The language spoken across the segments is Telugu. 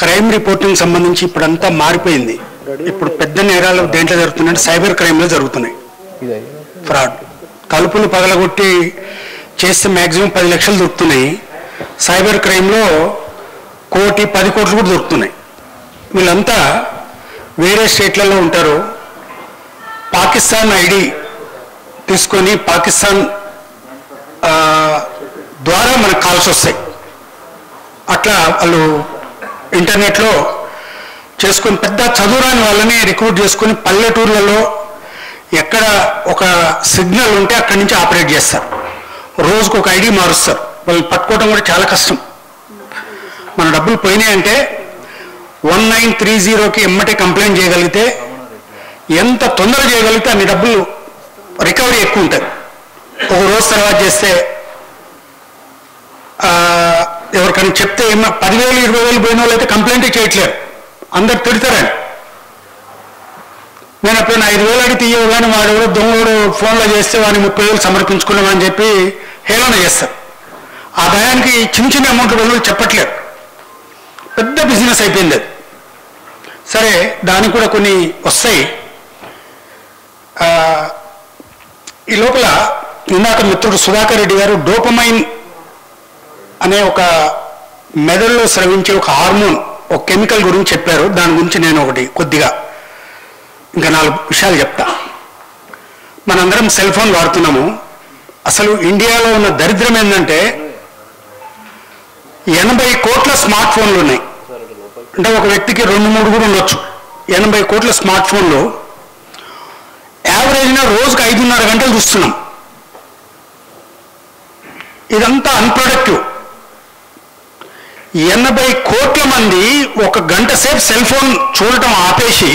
క్రైమ్ రిపోర్టింగ్ సంబంధించి ఇప్పుడంతా మారిపోయింది. ఇప్పుడు పెద్ద నేరాలు దేంట్లో జరుగుతున్నాయంటే సైబర్ క్రైమ్లో జరుగుతున్నాయి. ఫ్రాడ్ తలుపులు పగలగొట్టి చేస్తే మ్యాక్సిమం 10 లక్షలు దొరుకుతున్నాయి. సైబర్ క్రైమ్లో 1 కోటి 10 కోట్లు కూడా దొరుకుతున్నాయి. వీళ్ళంతా వేరే స్టేట్లలో ఉంటారు. పాకిస్తాన్ ఐడి తీసుకొని పాకిస్తాన్ ద్వారా మనకు కాల్స్ వస్తాయి. అట్లా వాళ్ళు ఇంటర్నెట్లో చేసుకొని పెద్ద చదువురాని వాళ్ళని రిక్రూట్ చేసుకొని పల్లెటూర్లలో ఎక్కడ ఒక సిగ్నల్ ఉంటే అక్కడి నుంచి ఆపరేట్ చేస్తారు. రోజుకు ఒక ఐడి మారుస్తారు. వాళ్ళు పట్టుకోవడం కూడా చాలా కష్టం. మన డబ్బులు పోయినాయంటే 1930కి ఎమ్మటే కంప్లైంట్ చేయగలిగితే ఎంత తొందరగా చేయగలిగితే అన్ని డబ్బులు రికవరీ ఎక్కువ ఉంటుంది. ఒక రోజు తర్వాత చేస్తే ఎవరికైనా చెప్తే 10,000 20,000 పోయిన వాళ్ళు అయితే కంప్లైంట్ చేయట్లేరు. అందరు తిడతారండి. నేను ఎప్పుడైనా 5,000 అడిగి తీయవు కానీ వాడు దొంగడు ఫోన్లో చేస్తే వాడిని 30,000 సమర్పించుకున్నామని చెప్పి హేళన చేస్తారు. ఆ భయానికి చిన్న చిన్న అమౌంట్ బదులు చెప్పట్లేదు. పెద్ద బిజినెస్ అయిపోయింది అది. సరే దానికి కూడా కొన్ని వస్తాయి. ఈ లోపల ఇందాక మిత్రుడు సుధాకర్ రెడ్డి గారు డోపమైన్ అనే ఒక మెదడులో స్రవించే ఒక హార్మోన్, ఒక కెమికల్ గురించి చెప్పారు. దాని గురించి నేను ఒకటి కొద్దిగా ఇంకా 4 విషయాలు చెప్తా. మనందరం సెల్ ఫోన్ వాడుతున్నాము. అసలు ఇండియాలో ఉన్న దరిద్రం ఏంటంటే 80 కోట్ల స్మార్ట్ ఫోన్లు ఉన్నాయి. అంటే ఒక వ్యక్తికి 2-3 కూడా ఉండొచ్చు. 80 కోట్ల స్మార్ట్ ఫోన్లు యావరేజ్న రోజుకు 5.5 గంటలు చూస్తున్నాం. ఇదంతా అన్ప్రొడక్టివ్. 80 కోట్ల మంది 1 గంట సేపు సెల్ ఫోన్ చూడటం ఆపేసి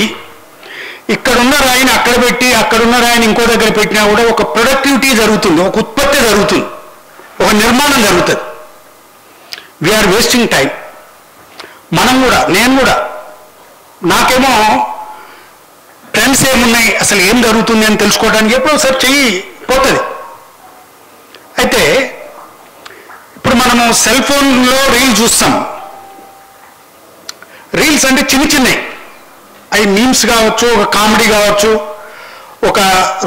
ఇక్కడున్న రాయిని అక్కడ పెట్టి అక్కడున్న రాయిని ఇంకో దగ్గర పెట్టినా కూడా ఒక ప్రొడక్టివిటీ జరుగుతుంది, ఒక ఉత్పత్తి జరుగుతుంది, ఒక నిర్మాణం జరుగుతుంది. We're wasting time. మనం కూడా, నేను కూడా, నాకేమో ట్రెండ్స్ ఏమున్నాయి, అసలు ఏం జరుగుతుంది అని తెలుసుకోవడానికి ఎప్పుడో ఒకసారి చెయ్యి పోతుంది. అయితే ఇప్పుడు మనము సెల్ ఫోన్లో రీల్స్ చూస్తాం. రీల్స్ అంటే చిన్న చిన్నవి, అవి మీమ్స్ కావచ్చు, ఒక కామెడీ కావచ్చు, ఒక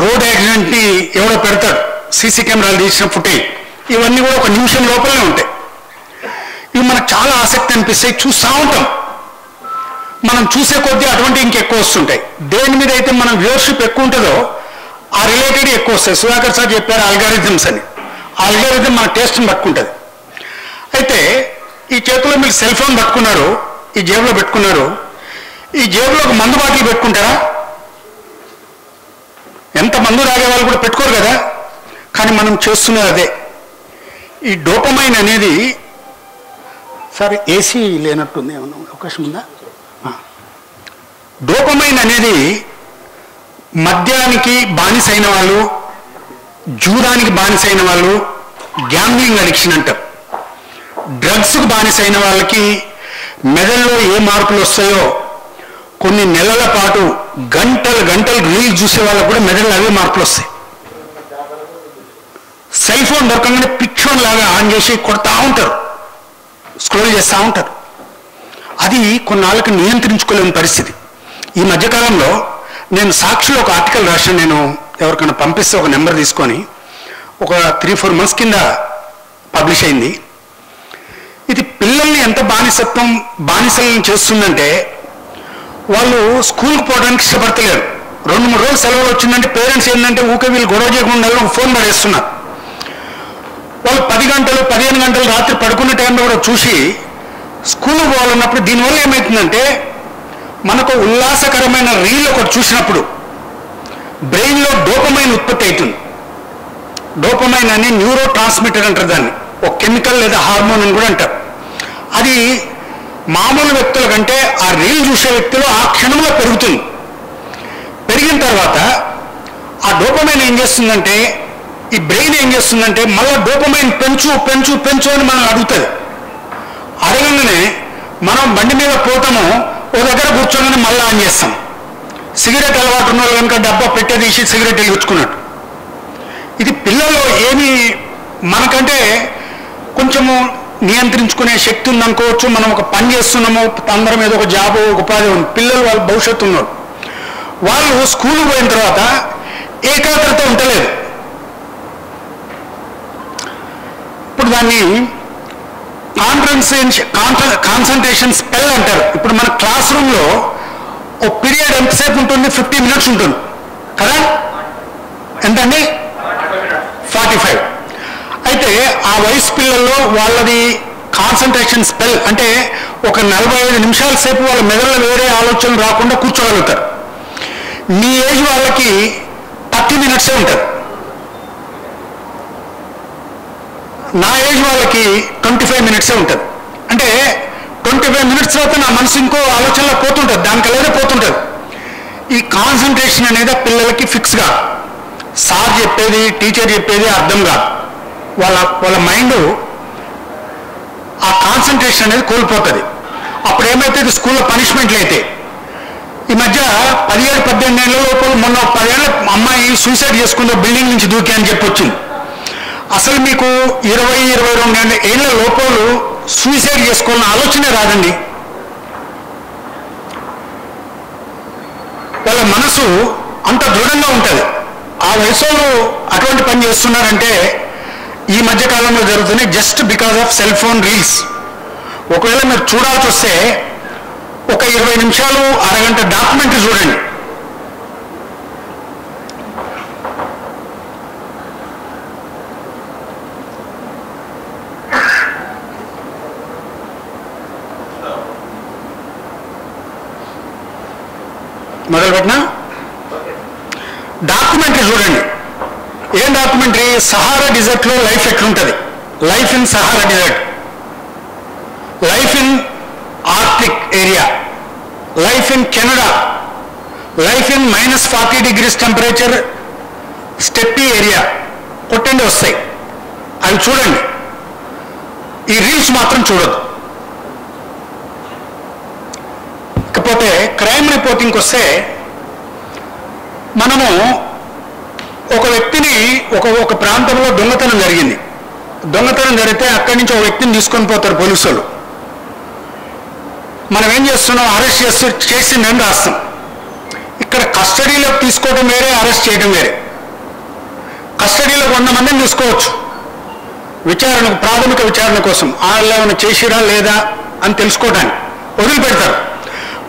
రోడ్ యాక్సిడెంట్ని ఎవడో పెడతాడు, సీసీ కెమెరాలు తీసిన ఫుటేజ్, ఇవన్నీ కూడా 1 నిమిషం లోపలనే ఉంటాయి. ఇవి మనకు చాలా ఆసక్తి అనిపిస్తాయి, చూస్తూ ఉంటాం. మనం చూసే కొద్దీ అటువంటి ఇంకెక్కువ వస్తుంటాయి. దేని మీద అయితే మన వ్యూవర్షిప్ ఎక్కువ ఉంటుందో ఆ రిలేటెడ్ ఎక్కువ వస్తాయి. సుధాకర్ సార్ చెప్పారు ఆల్గారిథమ్స్ అని. ఆల్గారిథం మన టేస్ట్ని పట్టుకుంటుంది. అయితే ఈ చేతిలో మీరు సెల్ ఫోన్ పట్టుకున్నారు, ఈ జేబులో పెట్టుకున్నారు. ఈ జేబులో ఒక మందు బాటిల్ పెట్టుకుంటారా? ఎంత మందు తాగే వాళ్ళు కూడా పెట్టుకోరు కదా. కానీ మనం చేస్తున్నది అదే. ఈ డోపమైన్ అనేది, సరే ఏసీ లేనట్టుంది, ఏమన్నా అవకాశం ఉందా? డోపమైన్ అనేది మద్యానికి బానిసైన వాళ్ళు, జూదానికి బానిసైన వాళ్ళు, గ్యాంబ్లింగ్ అడిక్షన్ అంటారు. డ్రగ్స్కు బానిసైన వాళ్ళకి మెదడులో ఏ మార్పులు వస్తాయో కొన్ని నెలల పాటు గంటలు రీల్స్ చూసే వాళ్ళకు కూడా మెదడులో అవే మార్పులు వస్తాయి. సెల్ ఫోన్ దొరకగానే పిచ్చోన్ లాగా ఆన్ చేసి కొడతా ఉంటారు, స్క్రోల్ చేస్తూ ఉంటారు. అది కొన్నాళ్ళకి నియంత్రించుకోలేని పరిస్థితి. ఈ మధ్యకాలంలో నేను సాక్షిలో ఒక ఆర్టికల్ రాశాను. నేను ఎవరికైనా పంపిస్తే ఒక నెంబర్ తీసుకొని ఒక 3-4 మంత్స్ కింద పబ్లిష్ అయింది. ఇది పిల్లల్ని ఎంత బానిసలను చేస్తుందంటే వాళ్ళు స్కూల్కి పోవడానికి ఇష్టపడతలేరు. 2-3 రోజులు సెలవులు వచ్చిందంటే పేరెంట్స్ ఏంటంటే ఊకే వీళ్ళు గొడవ చేయకుండా ఫోన్ పడేస్తున్నారు. వాళ్ళు 10 గంటలు 15 గంటలు రాత్రి పడుకునే టైంలో కూడా చూసి స్కూల్కి పోవాలన్నప్పుడు దీనివల్ల ఏమవుతుందంటే మనకు ఉల్లాసకరమైన రీల్ ఒకటి చూసినప్పుడు బ్రెయిన్లో డోపమైన్ ఉత్పత్తి అవుతుంది. డోపమైన్ అని న్యూరో ట్రాన్స్మిటర్ అంటారు దాన్ని, ఒక కెమికల్ లేదా హార్మోన్ అని కూడా అంటారు. అది మామూలు వ్యక్తుల కంటే ఆ రీల్ చూసే వ్యక్తులు ఆ క్షణంలో పెరుగుతుంది. పెరిగిన తర్వాత ఆ డోపమైన్ ఏం చేస్తుందంటే, ఈ బ్రెయిన్ ఏం చేస్తుందంటే మళ్ళీ డోపమైన్ పెంచు పెంచు పెంచు అని మనం అడుగుతుంది. అడగంగానే మనం బండి మీద పోతాము, ఓ దగ్గర కూర్చోగానే మళ్ళీ ఆన్ చేస్తాం. సిగరెట్ అలవాటు ఉన్న వాళ్ళు కనుక డబ్బా పెట్టే తీసి సిగరెట్ వెలిగించుకున్నట్టు. ఇది పిల్లల్లో ఏమి మనకంటే కొంచెము నియంత్రించుకునే శక్తి ఉందనుకోవచ్చు. మనం ఒక పని చేస్తున్నాము, అందరం ఏదో ఒక జాబ్ ఉపాధి ఉంది, పిల్లలు వాళ్ళ భవిష్యత్తు ఉన్నారు, వాళ్ళు స్కూల్కి పోయిన తర్వాత ఏకాగ్రత ఉండలేదు. ఇప్పుడు దాన్ని కాన్సన్ట్రేషన్ స్పెల్ అంటారు. ఇప్పుడు మన క్లాస్ రూమ్లో ఓ పీరియడ్ ఎంతసేపు ఉంటుంది? 50 minutes ఉంటుంది కదా, ఎంతండి? 45. అయితే ఆ వయసు పిల్లల్లో వాళ్ళది కాన్సన్ట్రేషన్ స్పెల్ అంటే ఒక 45 నిమిషాల సేపు వాళ్ళ మెదడులో వేరే ఆలోచనలు రాకుండా కూర్చోగలుగుతారు. మీ ఏజ్ వాళ్ళకి 30 minutes ఉంటుంది. నా ఏజ్ వాళ్ళకి 25 minutes ఉంటుంది. అంటే 25 minutes తర్వాత నా మనసు ఇంకో ఆలోచనలో పోతుంటుంది, దానికల్లానే పోతుంటుంది. ఈ కాన్సన్ట్రేషన్ అనేది పిల్లలకి ఫిక్స్గా సార్ చెప్పేది టీచర్ చెప్పేది అర్థం కాదు. వాళ్ళ మైండ్ ఆ కాన్సన్ట్రేషన్ అనేది కోల్పోతుంది. అప్పుడు ఏమైతే స్కూల్లో పనిష్మెంట్లు అయితే ఈ మధ్య 17-18 ఏళ్ళ లోపల మొన్న 10 ఏళ్ళ అమ్మాయి సూసైడ్ చేసుకుందో బిల్డింగ్ నుంచి దూకి అని చెప్పి వచ్చింది. అసలు మీకు 20-22 ఏళ్ళ లోపల సూసైడ్ చేసుకోవాలని ఆలోచనే రాదండి. వాళ్ళ మనసు అంత దృఢంగా ఉంటుంది. ఆ వయసులో అటువంటి పని చేస్తున్నారంటే ఈ మధ్య కాలంలో జరుగుతున్నాయి just because of cell phone reels. ఒకవేళ మీరు చూడాల్సి వస్తే ఒక 20 నిమిషాలు అరగంట డాక్యుమెంటరీ చూడండి. మొదలుపెట్టిన డాక్యుమెంటరీ చూడండి. ఏం డాక్యుమెంటరీ? సహారా డిజర్ట్లో లైఫ్ ఎట్లుంటుంది, life in Sahara desert, life in Arctic area, life in Canada, life in -40 degrees temperature steppe area. కొట్టండి వస్తాయి, అవి చూడండి. ఈ రీల్స్ మాత్రం చూడదు. ఇకపోతే క్రైమ్ రిపోర్టింగ్కి వస్తే మనము ఒక వ్యక్తిని ఒక ప్రాంతంలో దొంగతనం జరిగింది. దొంగతనం జరిగితే అక్కడి నుంచి ఒక వ్యక్తిని తీసుకొని పోతారు పోలీసులు. మనం ఏం చేస్తున్నాం? అరెస్ట్ చేసిందని రాస్తాం. ఇక్కడ కస్టడీలోకి తీసుకోవడం వేరే, అరెస్ట్ చేయడం వేరే. కస్టడీలో 100 మందిని తీసుకోవచ్చు విచారణకు, ప్రాథమిక విచారణ కోసం, వాళ్ళు ఏమైనా చేసిరా లేదా అని తెలుసుకోవడానికి వదిలిపెడతారు.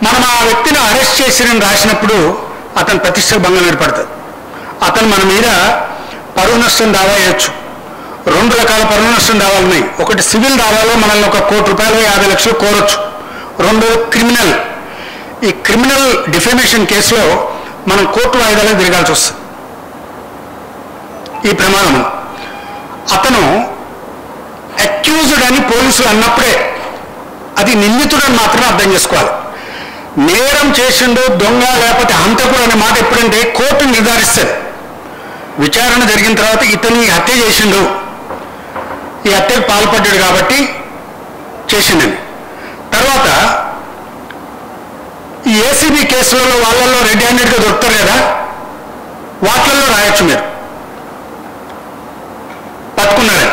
మనం ఆ వ్యక్తిని అరెస్ట్ చేసిరని రాసినప్పుడు అతని ప్రతిష్టకు భంగం ఏర్పడుతుంది. అతను మన మీద పరువు నష్టం దావా వేయచ్చు. 2 రకాల పరువు నష్టం దావాలు ఉన్నాయి. ఒకటి సివిల్ దావాలో మనల్ని 1 కోటి రూపాయలు 50 లక్షలు కోరొచ్చు. 2 క్రిమినల్. ఈ క్రిమినల్ డిఫెమేషన్ కేసులో మనం కోర్టు వాయిదాలకు తిరగాల్సి వస్తుంది. ఈ ప్రమాదం అతను అక్యూజ్డ్ అని పోలీసులు అన్నప్పుడే అది నిందితుడని మాత్రమే అర్థం చేసుకోవాలి. నేరం చేసిండు దొంగ లేకపోతే హంతకుడు అనే మాట ఎప్పుడంటే కోర్టు నిర్ధారిస్తుంది. విచారణ జరిగిన తర్వాత ఇతను ఈ హత్య చేసిండు, ఈ హత్యకు పాల్పడ్డాడు కాబట్టి చేసిండని. తర్వాత ఈ ఏసీబీ కేసులలో వాళ్ళల్లో రెడ్ హ్యాండెడ్గా దొరుకుతారు కదా, వాటిల్లో రాయొచ్చు మీరు పట్టుకున్నారని.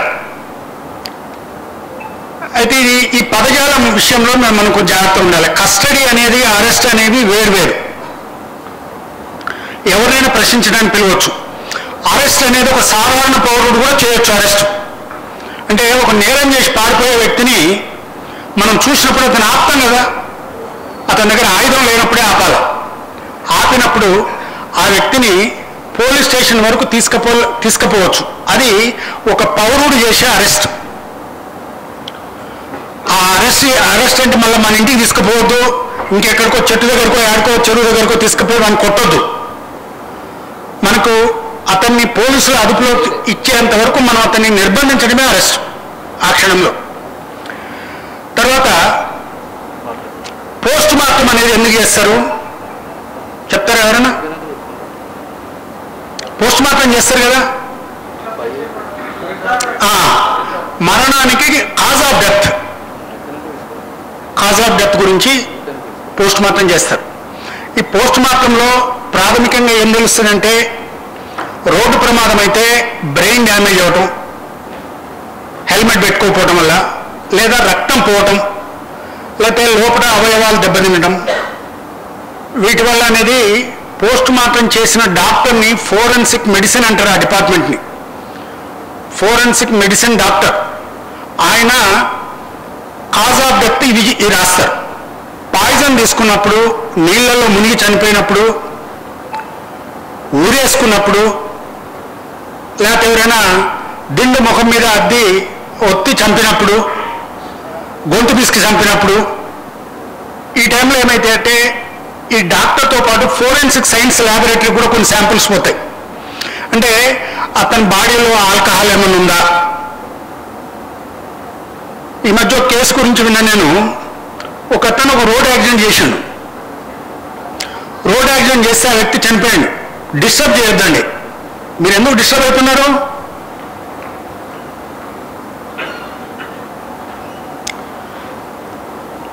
అయితే ఈ పదజాలం విషయంలో మనం కొంచెం జాగ్రత్త ఉండాలి. కస్టడీ అనేది అరెస్ట్ అనేవి వేరు. ఎవరైనా ప్రశ్నించడానికి పిలవచ్చు. అరెస్ట్ అనేది ఒక సాధారణ పౌరుడు కూడా చేయొచ్చు. అరెస్ట్ అంటే ఒక నేరం చేసి పారిపోయే వ్యక్తిని మనం చూసినప్పుడు అతను ఆపుతాం కదా, అతని దగ్గర ఆయుధం లేనప్పుడే ఆపాలి. ఆపినప్పుడు ఆ వ్యక్తిని పోలీస్ స్టేషన్ వరకు తీసుకుపోవచ్చు. అది ఒక పౌరుడు చేసే అరెస్ట్. ఆ అరెస్ట్ అంటే మళ్ళీ మన ఇంటికి తీసుకుపోవద్దు, ఇంకెక్కడికో చెట్టు దగ్గరకో ఆడుకో చెరువు దగ్గరకో తీసుకుపోయి వాడిని కొట్టొద్దు. మనకు అతన్ని పోలీసులు అదుపులో ఇచ్చేంత వరకు మనం అతన్ని నిర్బంధించడమే అరెస్ట్ ఆ క్షణంలో. తర్వాత పోస్ట్ మార్టం అనేది ఎందుకు చేస్తారు చెప్తారా ఎవరైనా? పోస్ట్ మార్టం చేస్తారు కదా, మరణానికి కాజ్ ఆఫ్ డెత్ గురించి పోస్ట్ మార్టం చేస్తారు. ఈ పోస్ట్ మార్టంలో ప్రాథమికంగా ఏం తెలుస్తుందంటే, రోడ్డు ప్రమాదం అయితే బ్రెయిన్ డ్యామేజ్ అవ్వటం, హెల్మెట్ పెట్టుకోకపోవటం వల్ల, లేదా రక్తం పోవటం, లేకపోతే లోపల అవయవాలు దెబ్బతినడం, వీటి వల్ల అనేది పోస్ట్ మార్టం చేసిన డాక్టర్ని ఫోరెన్సిక్ మెడిసిన్ అంటారు. ఆ డిపార్ట్మెంట్ని ఫోరెన్సిక్ మెడిసిన్ డాక్టర్. ఆయన కాజ్ ఆఫ్ డెత్ ఇది రాస్తారు. పాయిజన్ తీసుకున్నప్పుడు, నీళ్ళల్లో మునిగి చనిపోయినప్పుడు, ఊరేసుకున్నప్పుడు, లేకపోతే ఎవరైనా దిండు ముఖం మీద అద్ది ఒత్తి చంపినప్పుడు, గొంతు పిసికి చంపినప్పుడు, ఈ టైంలో ఏమైతే అంటే ఈ డాక్టర్తో పాటు ఫోరెన్సిక్ సైన్స్ ల్యాబొరేటరీ కూడా కొన్ని శాంపిల్స్ పోతాయి. అంటే అతని బాడీలో ఆల్కహాల్ ఏమైనా ఉందా. ఈ మధ్య ఒక కేసు గురించి విన్నా నేను. ఒక అతను ఒక రోడ్ యాక్సిడెంట్ చేశాడు. రోడ్ యాక్సిడెంట్ చేస్తే ఆ వ్యక్తి చనిపోయాడు. డిస్టర్బ్ చేయొద్దండి. మీరు ఎందుకు డిస్టర్బ్ అవుతున్నారు?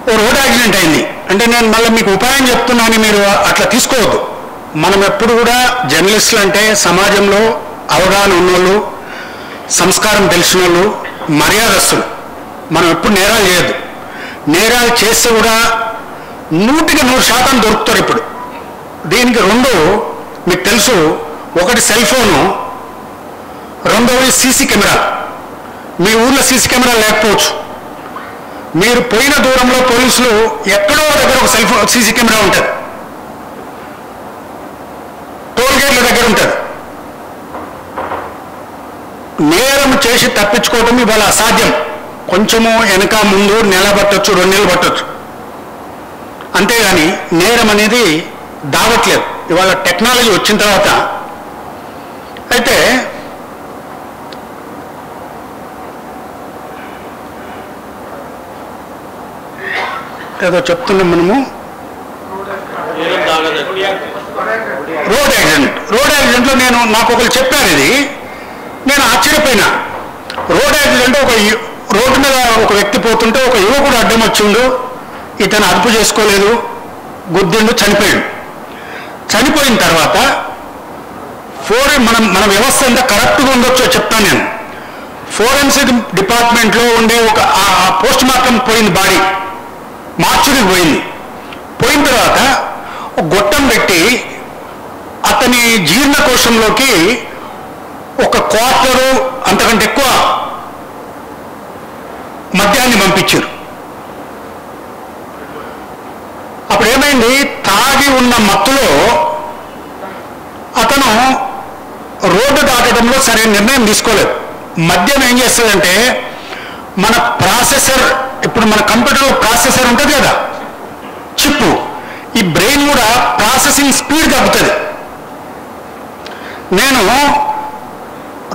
ఓ రోడ్ యాక్సిడెంట్ అయింది అంటే నేను మళ్ళీ మీకు ఉపాయం చెప్తున్నాను, మీరు అట్లా తీసుకోవద్దు. మనం ఎప్పుడు కూడా జర్నలిస్టులు అంటే సమాజంలో అవగాహన ఉన్నోళ్ళు, సంస్కారం తెలిసిన వాళ్ళు, మర్యాదస్తులు. మనం ఎప్పుడు నేరాలు చేయొద్దు. నేరాలు చేస్తే కూడా 100% దొరుకుతారు. ఇప్పుడు దీనికి రెండు మీకు తెలుసు. ఒకటి సెల్ ఫోను, రెండవది సీసీ కెమెరా. మీ ఊర్లో సీసీ కెమెరా లేకపోవచ్చు. మీరు పోయిన దూరంలో పోలీసులు ఎక్కడో దగ్గర ఒక సెల్ ఫోన్ సీసీ కెమెరా ఉంటుంది. టోల్ గేట్ల దగ్గర ఉంటుంది. నేరం చేసి తప్పించుకోవడం ఇవాళ అసాధ్యం. కొంచెము వెనక ముందు నెల పట్టొచ్చు, 2 నెలలు పట్టొచ్చు. అంతేగాని నేరం అనేది దావట్లేదు ఇవాళ టెక్నాలజీ వచ్చిన తర్వాత. అయితే ఏదో చెప్తున్నాం మనము. రోడ్ యాక్సిడెంట్లో నాకు ఒకరు చెప్పారు. ఇది నేను ఆశ్చర్యపోయినా. రోడ్ యాక్సిడెంట్ ఒక రోడ్డు మీద ఒక వ్యక్తి పోతుంటే ఒక యువకుడు అడ్డం వచ్చిండు. ఇతను అదుపు చేసుకోలేదు, గుద్దిండు, చనిపోయాడు. చనిపోయిన తర్వాత మన వ్యవస్థ ఎంత కరెక్ట్గా ఉండొచ్చో చెప్తాను నేను. ఫోరెన్సిక్ డిపార్ట్మెంట్లో ఉండే ఒక పోస్ట్ మార్టం పోయింది, బాడీ మార్చురికి పోయింది. పోయిన తర్వాత ఒక గొట్టం పెట్టి అతని జీర్ణకోశంలోకి ఒక క్వార్టరు అంతకంటే ఎక్కువ మద్యాన్ని పంపించారు. అప్పుడు ఏమైంది, తాగి ఉన్న మత్తులో అతను రోడ్డు దాటడంలో సరైన నిర్ణయం తీసుకోలేదు. మద్యం ఏం చేస్తుందంటే మన ప్రాసెసర్, ఇప్పుడు మన కంప్యూటర్లో ప్రాసెసర్ ఉంటుంది కదా, చిప్పు, ఈ బ్రెయిన్ కూడా ప్రాసెసింగ్ స్పీడ్ తగ్గుతుంది. నేను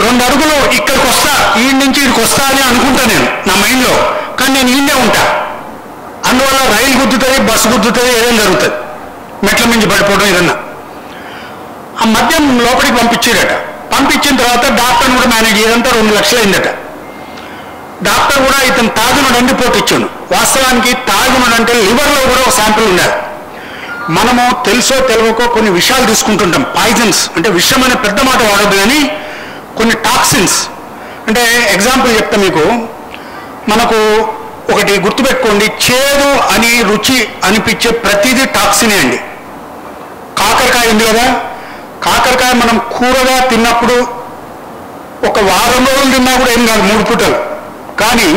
2 అడుగులు ఇక్కడికి వస్తా, ఈ నుంచి ఇక్కడికి వస్తా అని అనుకుంటా నేను నా మైండ్లో, కానీ నేను ఈయనే ఉంటా. అందువల్ల రైలు గుద్దుతుంది, బస్సు గుద్దుతుంది, ఏదైనా జరుగుతుంది, మెట్ల మించి పడిపోవడం ఏదన్నా. ఆ మద్యం లోపలికి పంపించారట. పంపించిన తర్వాత డాక్టర్ని కూడా మేనేజ్ చేయడంతా 2 లక్షలు అయిందట. డాక్టర్ కూడా ఇతను తాగునుడంటే రిపోర్ట్ ఇచ్చాను. వాస్తవానికి తాగునుడంటే లివర్లో కూడా ఒక శాంపిల్ ఉండాలి. మనము తెలుసో తెలియకో కొన్ని విషయాలు తీసుకుంటుంటాం. పాయిజన్స్ అంటే విషం అనే పెద్ద మాట వాడద్దు, కానీ కొన్ని టాక్సిన్స్. అంటే ఎగ్జాంపుల్ చెప్తా మీకు. మనకు ఒకటి గుర్తుపెట్టుకోండి, చేదు అని రుచి అనిపించే ప్రతిదీ టాక్సినే అండి. కాకరకాయ ఉంది కదా, కాకరకాయ మనం కూరగా తిన్నప్పుడు ఒక వారం రోజులు తిన్నా కూడా ఏం కాదు, 3 పూటలు. కానీ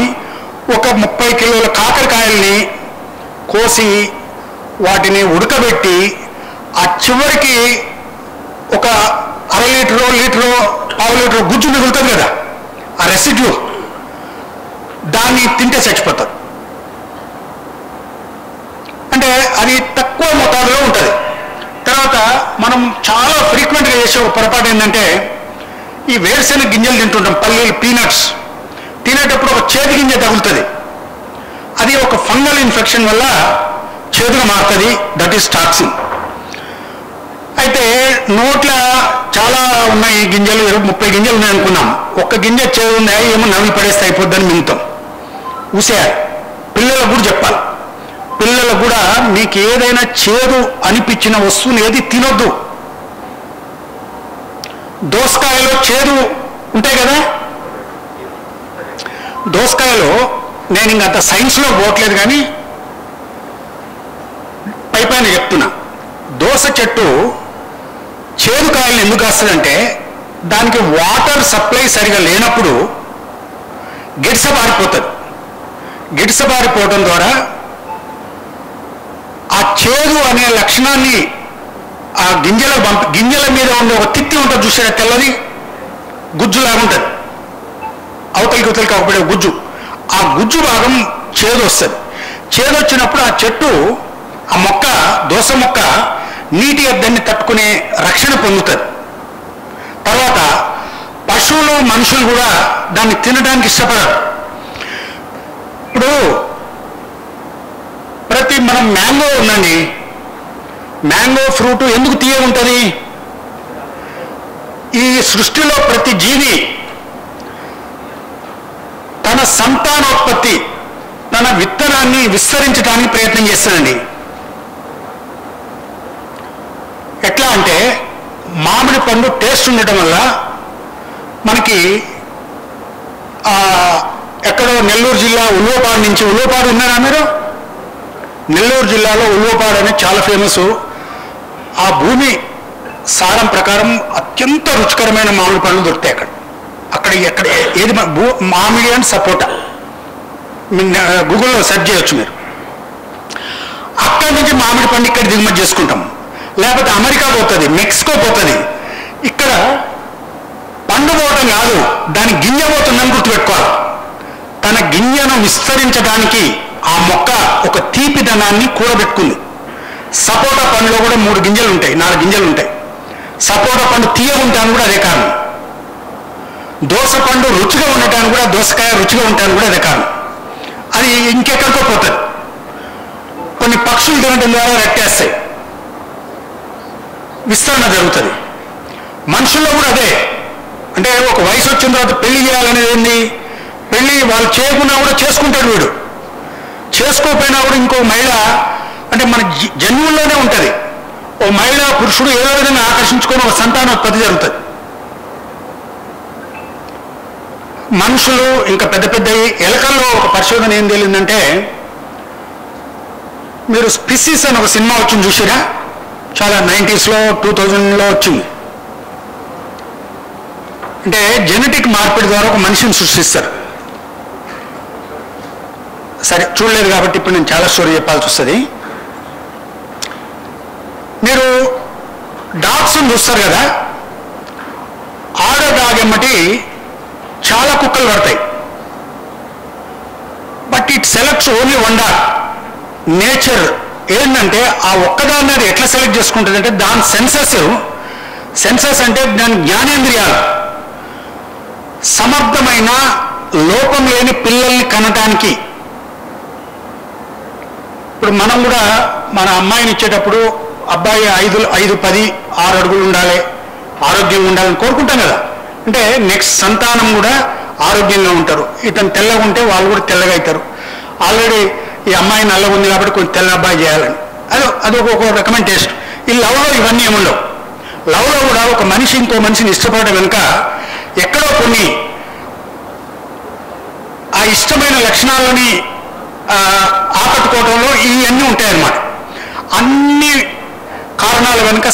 ఒక 30 కిలోల కాకరకాయల్ని కోసి వాటిని ఉడకబెట్టి ఆ చివరికి ఒక 1/2 లీటరో, లీటరో, 1/2 లీటరో గుజ్జు మిగులుతుంది కదా, ఆ రెసిడ్యూ, దాన్ని తింటే చచ్చిపోతారు. అంటే అది తక్కువ మోతాదులో ఉంటుంది. తర్వాత మనం చాలా ఫ్రీక్వెంట్గా చేసే ఒక పొరపాటు ఏంటంటే ఈ వేరుశెనగ గింజలు తింటుంటాం, పల్లీలు, పీనట్స్. తినేటప్పుడు ఒక చేదు గింజ తగులుతుంది. అది ఒక ఫంగల్ ఇన్ఫెక్షన్ వల్ల చేదుగా మారుతుంది. That is toxin. అయితే నోట్లో చాలా ఉన్నాయి గింజలు, 30 గింజలు ఉన్నాయి అనుకున్నాం. ఒక్క గింజ చేదు ఉంది, ఏమో నవ్వి పడేస్తే అయిపోద్దని మింగుతాం. ఊసేయాలి. పిల్లలకు కూడా చెప్పాలి. పిల్లలకు కూడా మీకు ఏదైనా చేదు అనిపించిన వస్తువుని ఏది తినొద్దు. దోసకాయలో చేదు ఉంటాయి కదా, దోసకాయలో నేను ఇంకంత సైన్స్లో పోవట్లేదు కానీ పైన చెప్తున్నా. దోస చెట్టు చేదు కాయలను ఎందుకు వస్తుందంటే దానికి వాటర్ సప్లై సరిగా లేనప్పుడు గిడసబారిపోతుంది. గిడసబారిపోవడం ద్వారా ఆ చేదు అనే లక్షణాన్ని ఆ గింజల మీద ఉండే ఒక తిత్తి ఉంటుంది చూసారా, తెల్లది గుజ్జులాగా ఉంటుంది, అవతలికి అవపడే గుజ్జు. ఆ గుజ్జు భాగం చేదు వస్తుంది. చేదు వచ్చినప్పుడు ఆ చెట్టు, ఆ మొక్క, దోస మొక్క నీటి ఎద్దడిని తట్టుకునే రక్షణ పొందుతుంది. తర్వాత పశువులు మనుషులు కూడా దాన్ని తినడానికి ఇష్టపడరు. ఇప్పుడు మనం మ్యాంగో ఉందండి, మ్యాంగో ఫ్రూట్ ఎందుకు తీయగా ఉంటుంది? ఈ సృష్టిలో ప్రతి జీవి తన సంతానోత్పత్తి, తన విత్తనాన్ని విస్తరించడానికి ప్రయత్నం చేస్తుందండి. ఎట్లా అంటే మామిడి పండు టేస్ట్ ఉండటం వల్ల మనకి ఎక్కడో నెల్లూరు జిల్లా ఉల్వపాడు నుంచి, ఉల్వపాడు ఉన్నారా మీరు? నెల్లూరు జిల్లాలో ఉల్వపాడు అనేది చాలా ఫేమస్. ఆ భూమి సారం ప్రకారం అత్యంత రుచికరమైన మామిడి పండ్లు దొరుకుతాయి అక్కడ ఏది మామిడి అండ్ సపోటా గూగుల్లో సెర్చ్ చేయొచ్చు మీరు. అక్కడి నుంచి మామిడి పండు ఇక్కడ దిగుమతి చేసుకుంటాం. లేకపోతే అమెరికా పోతుంది, మెక్సికో పోతుంది. ఇక్కడ పండు పోవటం కాదు, దాని గింజ పోతుందని గుర్తుపెట్టుకోవాలి. తన గింజను విస్తరించడానికి ఆ మొక్క ఒక తీపిదనాన్ని కూడబెట్టుకుంది. సపోటా పండులో కూడా 3 గింజలు ఉంటాయి, 4 గింజలు ఉంటాయి. సపోటా పండు తీయగా ఉంటాను కూడా అదే కారణం. దోస పండు రుచిగా ఉండటానికి కూడా, దోసకాయ రుచిగా ఉండటానికి కూడా అదే కారణం. అది ఇంకెక్కడికో పోతుంది. కొన్ని పక్షులు తినడం ద్వారా రెట్టేస్తాయి, విస్తరణ జరుగుతుంది. మనుషుల్లో కూడా అదే. అంటే ఒక వయసు వచ్చిన తర్వాత పెళ్లి చేయాలనేది ఏంది? పెళ్లి వాళ్ళు చేయకున్నా కూడా చేసుకుంటాడు వీడు, చేసుకోకపోయినా కూడా ఇంకో మహిళ, అంటే మన జన్యుల్లోనే ఉంటుంది. ఓ మహిళ పురుషుడు ఏదో విధంగా ఆకర్షించుకొని ఒక సంతానోత్పత్తి జరుగుతుంది. మనుషులు ఇంకా పెద్ద పెద్ద ఎలకల్లో ఒక పరిశోధన ఏం తేలిందంటే, మీరు స్పీసీస్ అని ఒక సినిమా వచ్చింది చూసిరా, చాలా 90sలో 2000లో వచ్చింది. అంటే జెనెటిక్ మార్పిడి ద్వారా ఒక మనిషిని సృష్టిస్తారు. సరే, చూడలేదు కాబట్టి ఇప్పుడు నేను చాలా స్టోరీ చెప్పాల్సి వస్తుంది. మీరు డాగ్స్ని చూస్తారు కదా, ఆడ డాగ్ ఎమ్మటి చాలా కుక్కలు పడతాయి. But it selects only one dog. Nature ఏంటంటే ఆ ఒక్కదాన్ని అది ఎట్లా సెలెక్ట్ చేసుకుంటుంది అంటే, దాని సెన్సెస్ అంటే దాని జ్ఞానేంద్రియాలు సమర్థమైన లోపం లేని పిల్లల్ని కనటానికి. ఇప్పుడు మనం కూడా మన అమ్మాయిని ఇచ్చేటప్పుడు అబ్బాయి 5, 10, 6 అడుగులు ఉండాలి, ఆరోగ్యంగా ఉండాలని కోరుకుంటాం కదా. అంటే నెక్స్ట్ సంతానం కూడా ఆరోగ్యంగా ఉంటారు. ఇతను తెల్లగా ఉంటే వాళ్ళు కూడా తెల్లగా అవుతారు. ఆల్రెడీ ఈ అమ్మాయి నల్లగా ఉంది కాబట్టి కొంచెం తెల్ల అబ్బాయి చేయాలని, అది ఒక రకమైన టేస్ట్. ఈ లవ్లో ఇవన్నీ ఏముండవు. లవ్లో కూడా ఒక మనిషి ఇంకో మనిషిని ఇష్టపడడం వెనుక ఎక్కడో కొన్ని ఆ ఇష్టమైన లక్షణాలని ఆకట్టుకోవడంలో ఇవన్నీ ఉంటాయన్నమాట. అన్ని కారణాల వెనుక